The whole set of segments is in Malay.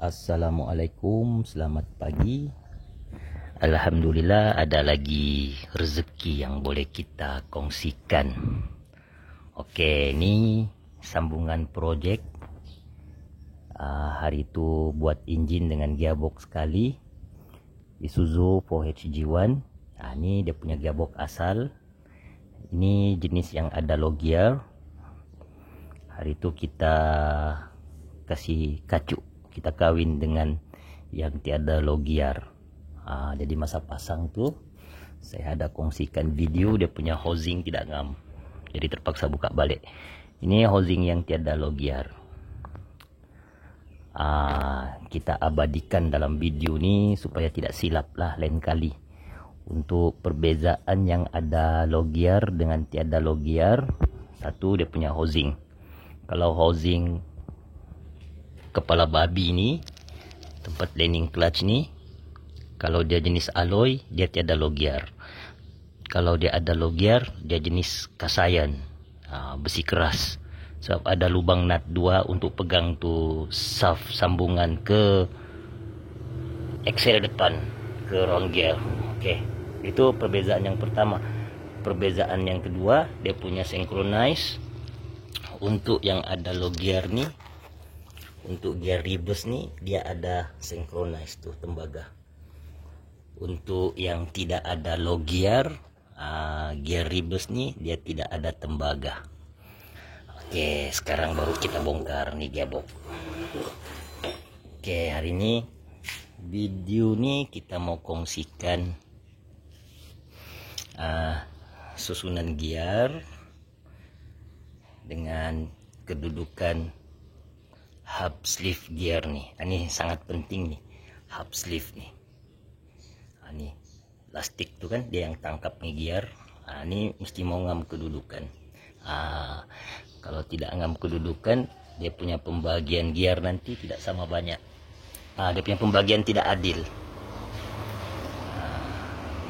Assalamualaikum, selamat pagi. Alhamdulillah ada lagi rezeki yang boleh kita kongsikan. Oke, ini sambungan project. Hari itu buat engine dengan gearbox sekali, Isuzu 4HG1. Ini dia punya gearbox asal. Ini jenis yang ada low gear. Hari itu kita kasih kacuk, kita kawin dengan yang tiada low gear. Jadi masa pasang tuh saya ada kongsikan video dia punya housing tidak ngam, jadi terpaksa buka balik. Ini housing yang tiada low gear. Kita abadikan dalam video ini supaya tidak silap lah lain kali. Untuk perbezaan yang ada low gear dengan tiada low gear, satu dia punya housing. Kalau housing kepala babi ini, tempat landing clutch ni, kalau dia jenis alloy dia tiada low gear. Kalau dia ada low gear dia jenis kasayan, besi keras. Sebab ada lubang nut 2 untuk pegang tu shaft sambungan ke axle depan, ke round gear. Okey, itu perbezaan yang pertama. Perbezaan yang kedua, dia punya synchronize. Untuk yang ada low gear ni, untuk gear reverse ni dia ada synchronize tuh tembaga. Untuk yang tidak ada low gear, gear reverse ni dia tidak ada tembaga. Oke, sekarang baru kita bongkar nih gearbox. Oke, hari ini video nih kita mau kongsikan susunan gear dengan kedudukan hub sleeve gear nih. Ini sangat penting nih, hub sleeve nih. Ini plastik tuh kan dia yang tangkap nih gear. Ini mesti mau ngam kedudukan. Kalau tidak ngam kedudukan, dia punya pembagian gear nanti tidak sama banyak. Dia punya pembagian tidak adil.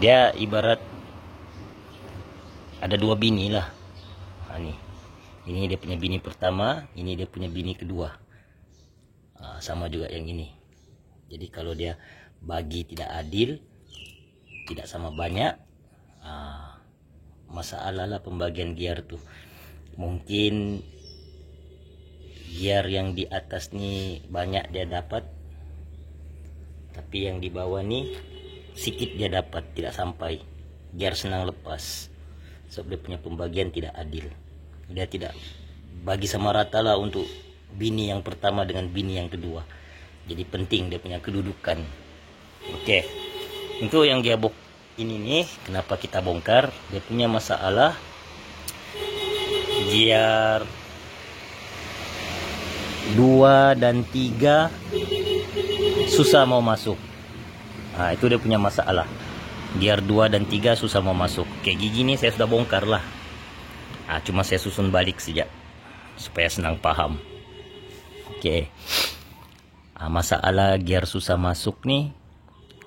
Dia ibarat ada dua bini lah. Ini dia punya bini pertama, ini dia punya bini kedua. Sama juga yang ini. Jadi kalau dia bagi tidak adil, tidak sama banyak, masalah lah pembagian gear tuh. Mungkin gear yang di atas nih banyak dia dapat, tapi yang di bawah nih sedikit dia dapat, tidak sampai. Gear senang lepas. Sebab dia punya pembagian tidak adil. Dia tidak bagi sama rata lah untuk bini yang pertama dengan bini yang kedua. Jadi penting dia punya kedudukan. Oke, untuk yang gearbox ini nih, kenapa kita bongkar? Dia punya masalah gear 2 dan 3 susah mau masuk. Itu dia punya masalah. Gear 2 dan 3 susah mau masuk. Kayak gini saya sudah bongkar lah. Cuma saya susun balik saja supaya senang paham. Oke. Masalah gear susah masuk nih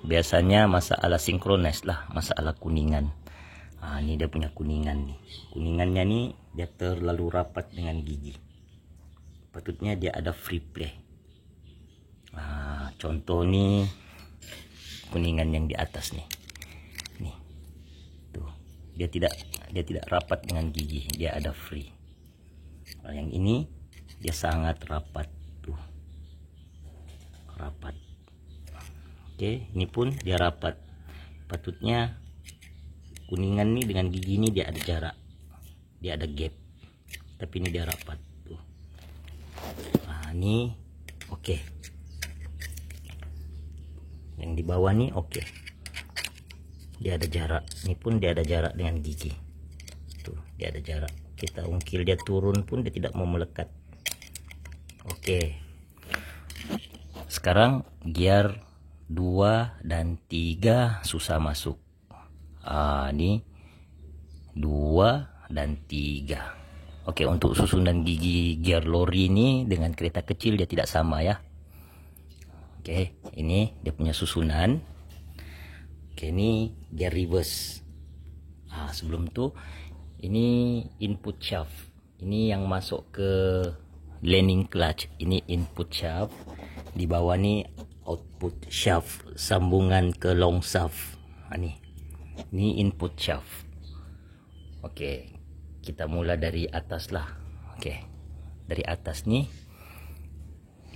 biasanya masalah sinkronis lah, masalah kuningan. Ini dia punya kuningan nih. Kuningannya nih dia terlalu rapat dengan gigi. Patutnya dia ada free play. Contoh nih kuningan yang di atas nih. Nih. Tuh. Dia tidak rapat dengan gigi, dia ada free. Yang ini dia sangat rapat tuh. Rapat. Oke, ini pun dia rapat. Patutnya kuningan nih dengan gigi ini dia ada jarak. Dia ada gap. Tapi ini dia rapat tuh. Ini oke. Yang di bawah nih oke. Dia ada jarak. Ini pun dia ada jarak dengan gigi. Tuh, dia ada jarak. Kita ungkil dia turun pun dia tidak mau melekat. Oke. Sekarang gear 2 dan 3 susah masuk. Ini 2 dan 3. Oke, untuk susunan gigi gear lori ini dengan kereta kecil dia tidak sama ya. Oke, ini dia punya susunan. Oke, ini gear reverse. Sebelum tuh ini input shaft. Ini yang masuk ke landing clutch. Ini input shaft. Di bawah nih output shaft, sambungan ke long shaft. Ini input shaft. Oke, kita mulai dari atas lah. Oke, dari atas nih,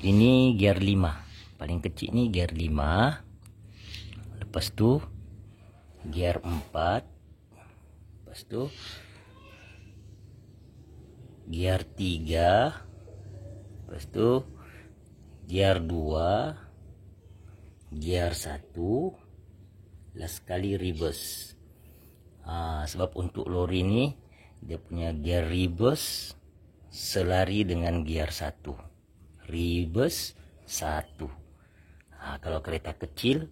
ini gear 5, paling kecil nih gear 5. Lepas tu gear 4, lepas tu gear 3, lepas tu gear 2, gear 1, last kali reverse. Sebab untuk lori ini dia punya gear reverse selari dengan gear 1, reverse 1. Kalau kereta kecil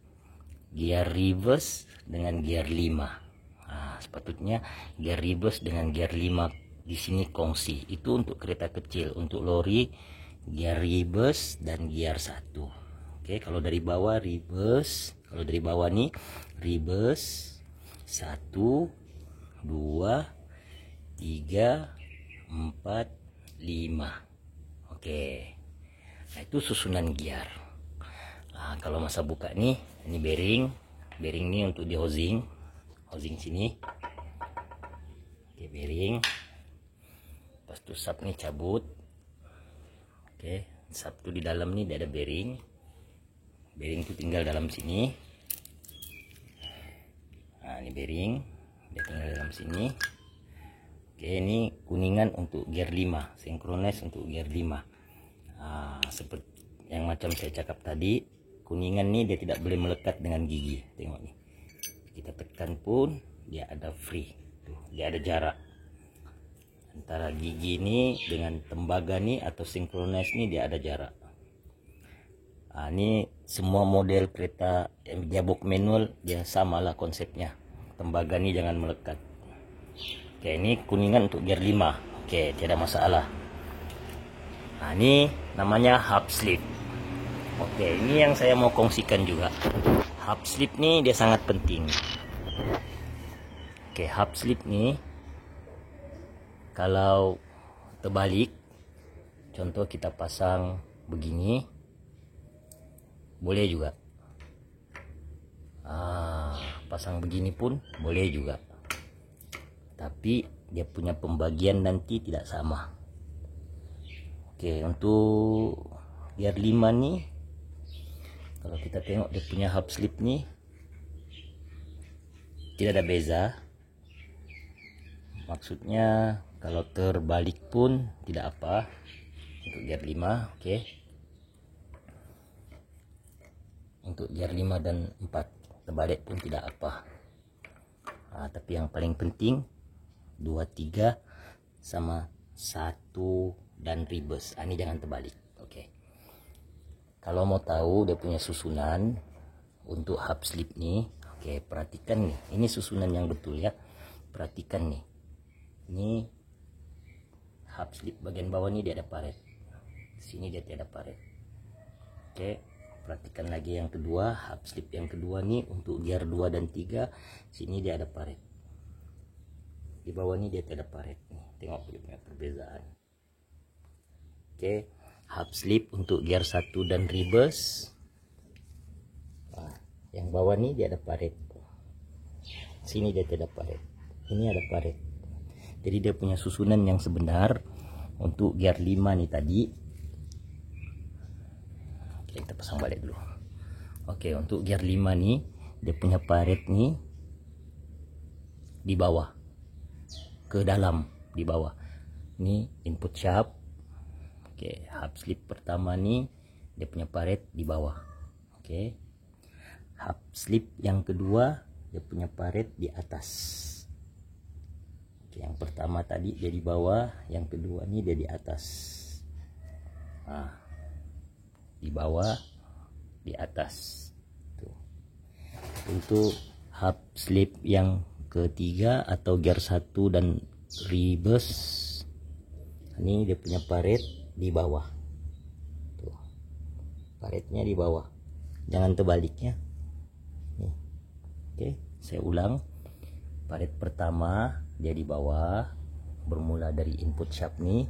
gear reverse dengan gear 5. Sepatutnya gear reverse dengan gear 5 di sini kongsi. Itu untuk kereta kecil. Untuk lori gear reverse dan gear 1. Oke, kalau dari bawah reverse, kalau dari bawah nih reverse 1, 2, 3, 4, 5. Oke, nah itu susunan gear. Kalau masa buka nih, ini bearing nih untuk di housing sini. Oke, bearing. Pas tu sub nih cabut. Oke, sub tuh di dalam nih dia ada bearing. Bearing itu tinggal dalam sini. Ini bearing, dia tinggal dalam sini. Oke, ini kuningan untuk gear 5, synchronize untuk gear 5. Seperti yang macam saya cakap tadi, kuningan nih dia tidak boleh melekat dengan gigi. Tengok nih, kita tekan pun dia ada free. Tuh, dia ada jarak antara gigi ini dengan tembaga nih atau synchronize nih, dia ada jarak. Ini semua model kereta gearbox manual dia samalah konsepnya. Tembaga nih jangan melekat. Oke, ini kuningan untuk gear 5. Oke, tidak masalah. Ini namanya hub slip. Oke, ini yang saya mau kongsikan juga. Hub slip nih dia sangat penting. Oke, hub slip nih kalau terbalik, contoh kita pasang begini, boleh juga. Pasang begini pun boleh juga, tapi dia punya pembagian nanti tidak sama. Oke, untuk gear 5 nih, kalau kita tengok dia punya hub slip nih tidak ada beza. Maksudnya kalau terbalik pun tidak apa untuk gear 5. Oke, untuk gear 5 dan 4 terbalik pun tidak apa. Tapi yang paling penting 2, 3 sama 1 dan reverse. Ini jangan terbalik. Oke, kalau mau tahu dia punya susunan untuk hub slip nih, oke, perhatikan nih, ini susunan yang betul ya. Perhatikan nih, ini hub slip bagian bawah nih dia ada paret, sini dia tidak ada paret. Oke, perhatikan lagi yang kedua, hub slip yang kedua nih untuk gear 2 dan 3, sini dia ada paret. Di bawah nih dia tidak ada paret nih. Tengok dia punya perbezaan. Oke, hub slip untuk gear 1 dan reverse. Yang bawah nih dia ada paret. Sini dia tidak paret. Ini ada paret. Jadi dia punya susunan yang sebenar untuk gear 5 nih tadi. Kita pasang balik dulu. Oke, untuk gear 5 nih dia punya paret nih di bawah, ke dalam di bawah. Ini input shaft. Oke, hub slip pertama nih dia punya paret di bawah. Oke, hub slip yang kedua dia punya paret di atas. Oke, yang pertama tadi dia di bawah, yang kedua nih dia di atas. Di bawah, di atas. Tuh. Untuk hub slip yang ketiga atau gear 1 dan reverse, ini dia punya paret di bawah. Tuh. Paretnya di bawah. Jangan terbaliknya. Nih. Oke, saya ulang. Paret pertama dia di bawah, bermula dari input shaft nih.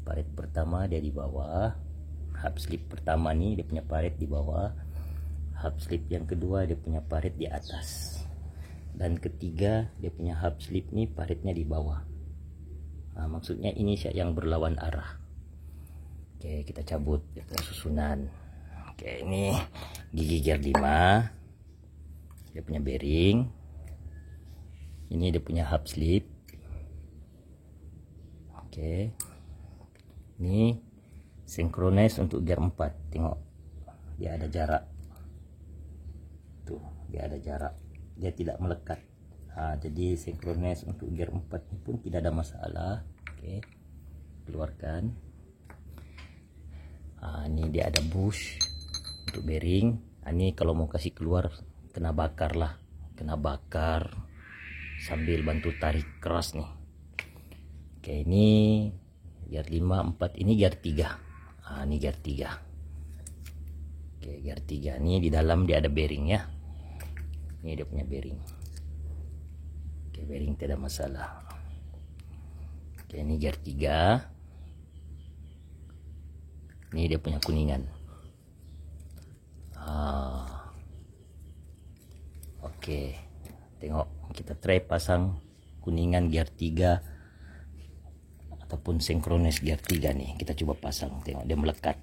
Paret pertama dia di bawah. hub slip pertama nih dia punya paret di bawah, hub slip yang kedua dia punya paret di atas, dan ketiga dia punya hub slip nih paretnya di bawah. Nah, maksudnya ini yang berlawan arah. Oke, kita cabut dia punya susunan. Oke, ini gigi gear 5, dia punya bearing, ini dia punya hub slip. Oke, ini synchronize untuk gear 4. Tengok dia ada jarak tuh, dia ada jarak, dia tidak melekat. Jadi synchronize untuk gear 4 ini pun tidak ada masalah. Oke, keluarkan. Ini dia ada bush untuk bearing. Ini kalau mau kasih keluar kena bakar lah, kena bakar sambil bantu tarik keras nih. Oke, ini gear 5, 4, ini gear 3. Ini gear 3. Oke, gear 3 ini di dalam dia ada bearing ya. Ini dia punya bearing. Oke, bearing tidak masalah. Oke, ini gear 3. Ini dia punya kuningan. Oke, tengok kita try pasang kuningan gear 3 ataupun synchronize gear 3 nih. Kita coba pasang, tengok dia melekat.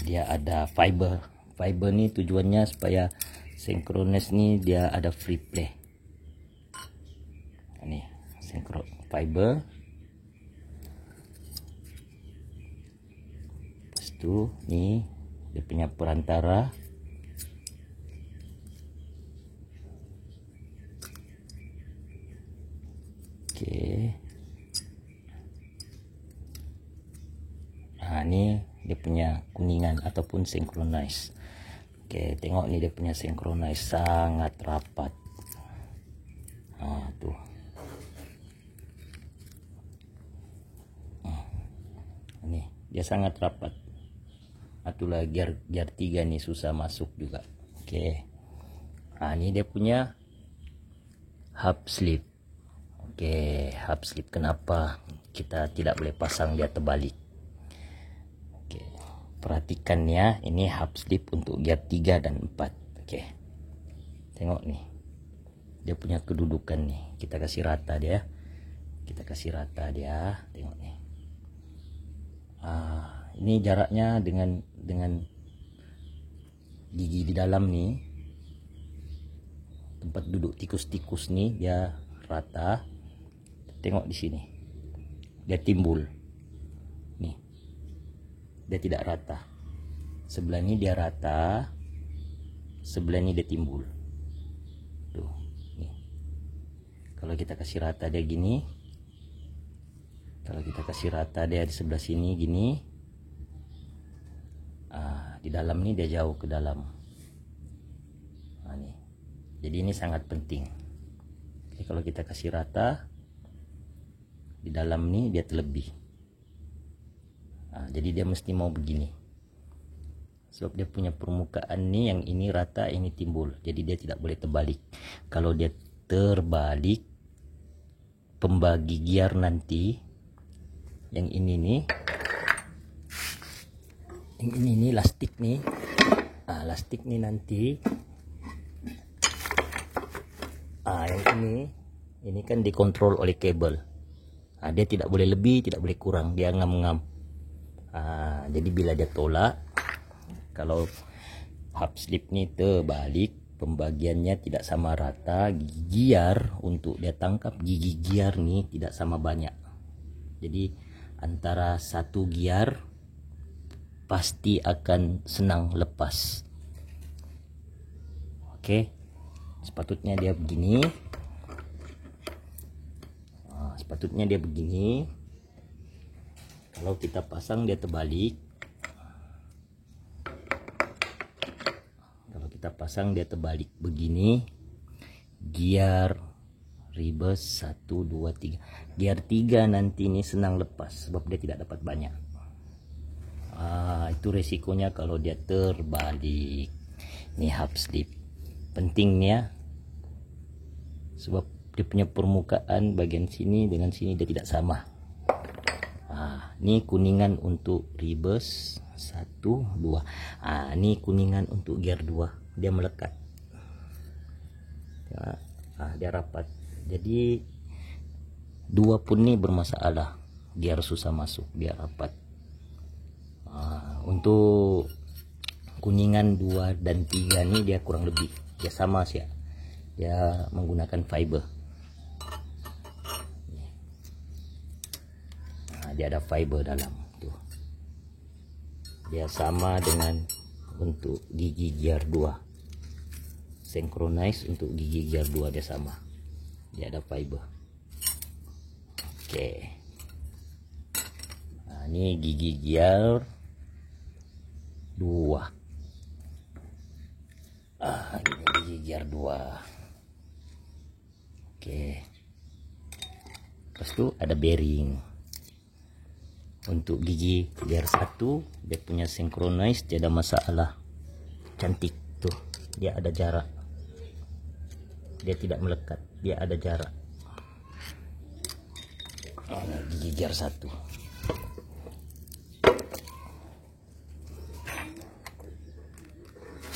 Dia ada fiber. Fiber nih tujuannya supaya synchronize nih dia ada free play. Ini synchro fiber. Lepas itu nih dia punya perantara. Oke. Ini dia punya kuningan ataupun synchronize. Oke, tengok nih dia punya synchronize sangat rapat. Tuh. Ini dia sangat rapat. Itulah gear 3 nih susah masuk juga. Oke. Ini dia punya hub slip. Oke, hub slip kenapa kita tidak boleh pasang dia terbalik? Oke, perhatikan ya, ini hub slip untuk gear 3 dan 4. Oke, tengok nih dia punya kedudukan nih, kita kasih rata dia, tengok nih. Ini jaraknya dengan gigi di dalam nih, tempat duduk tikus-tikus nih dia rata. Tengok di sini dia timbul nih, dia tidak rata. Sebelah ini dia rata, sebelah ini dia timbul tuh nih. Kalau kita kasih rata dia gini, kalau kita kasih rata dia di sebelah sini gini, di dalam nih dia jauh ke dalam. Nih. Jadi ini sangat penting. Jadi kalau kita kasih rata di dalam nih dia terlebih. Jadi dia mesti mau begini. Sebab dia punya permukaan nih, yang ini rata, ini timbul. Jadi dia tidak boleh terbalik. Kalau dia terbalik, pembagi gear nanti yang ini nih, yang ini nih lastik nih. Lastik nih nanti. Yang ini kan dikontrol oleh kabel. Dia tidak boleh lebih, tidak boleh kurang, dia ngam-ngam. Jadi bila dia tolak, kalau hub slip nih terbalik, pembagiannya tidak sama rata, gear untuk dia tangkap, gigi gear nih tidak sama banyak. Jadi antara satu gear pasti akan senang lepas. Oke, sepatutnya dia begini. Sepatutnya dia begini. Kalau kita pasang dia terbalik. Kalau kita pasang dia terbalik begini. Gear reverse 1 2 3. Gear 3 nanti ini senang lepas sebab dia tidak dapat banyak. Itu resikonya kalau dia terbalik. Ini hub slip. Pentingnya sebab dia punya permukaan bagian sini dengan sini dia tidak sama. Ini kuningan untuk reverse 1 2. Ini kuningan untuk gear 2, dia melekat ya. Dia rapat, jadi 2 pun nih bermasalah, gear susah masuk, dia rapat. Untuk kuningan 2 dan 3 nih dia kurang lebih dia sama sih ya, dia menggunakan fiber. Dia ada fiber dalam tuh, dia sama dengan untuk gigi gear 2, synchronize untuk gigi gear 2 dia sama, dia ada fiber. Oke, ini gigi gear 2, ini gigi gear 2. Oke, terus tuh ada bearing. Untuk gigi gear 1 dia punya synchronize, dia ada masalah, cantik tuh, dia ada jarak, dia tidak melekat, dia ada jarak. Gigi gear 1.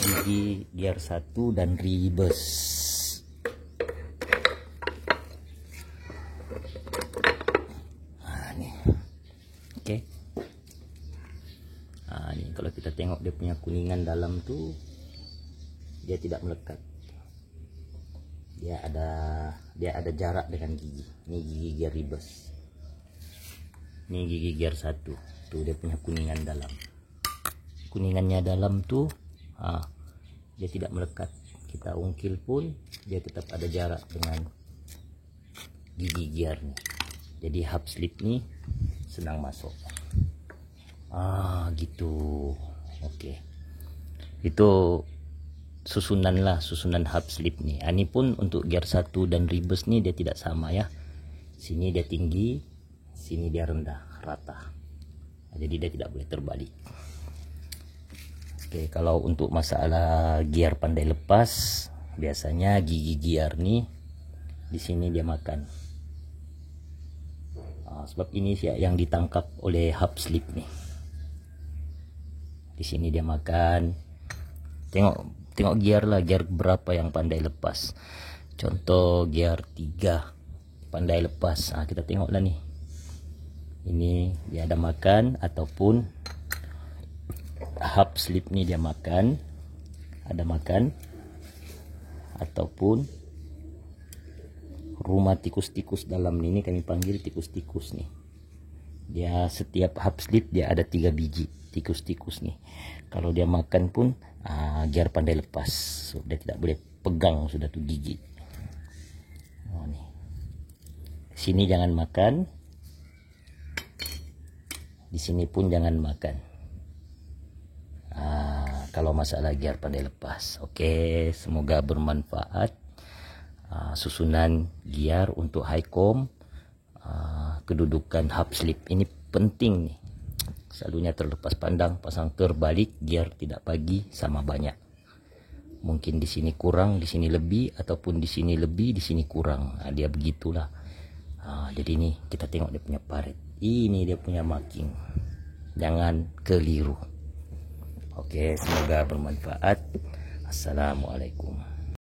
Gigi gear 1 dan reverse. Oke. Ini kalau kita tengok dia punya kuningan dalam tuh, dia tidak melekat, dia ada jarak dengan gigi. Ini gigi gear reverse, ini gigi gear 1 tuh, dia punya kuningan dalam, kuningannya dalam tuh dia tidak melekat, kita ungkil pun dia tetap ada jarak dengan gigi gearnya, jadi hub slip nih senang masuk. Gitu. Oke, itu susunan hub slip nih. Ini pun untuk gear 1 dan reverse nih dia tidak sama ya, sini dia tinggi, sini dia rendah, rata, jadi dia tidak boleh terbalik. Oke, kalau untuk masalah gear pandai lepas, biasanya gigi gear nih di sini dia makan. Sebab ini sih yang ditangkap oleh hub slip nih, di sini dia makan. Tengok gear lah, gear berapa yang pandai lepas. Contoh gear 3 pandai lepas, kita tengok lah nih, ini dia ada makan, ataupun hub slip nih dia makan, ada makan, ataupun rumah tikus-tikus dalam ini kami panggil tikus-tikus nih. Dia setiap hub slip dia ada 3 biji tikus-tikus nih. Kalau dia makan pun gear pandai lepas, so, dia tidak boleh pegang sudah tuh gigi. Nih. Sini jangan makan, di sini pun jangan makan. Kalau masalah gear pandai lepas. Oke, semoga bermanfaat. Susunan gear untuk highcomb, kedudukan hub slip ini penting nih. Selalunya terlepas pandang, pasang terbalik, gear tidak bagi sama banyak. Mungkin di sini kurang, di sini lebih, ataupun di sini lebih, di sini kurang. Dia begitulah. Jadi ini kita tengok dia punya paret. Ini dia punya marking. Jangan keliru. Oke, semoga bermanfaat. Assalamualaikum.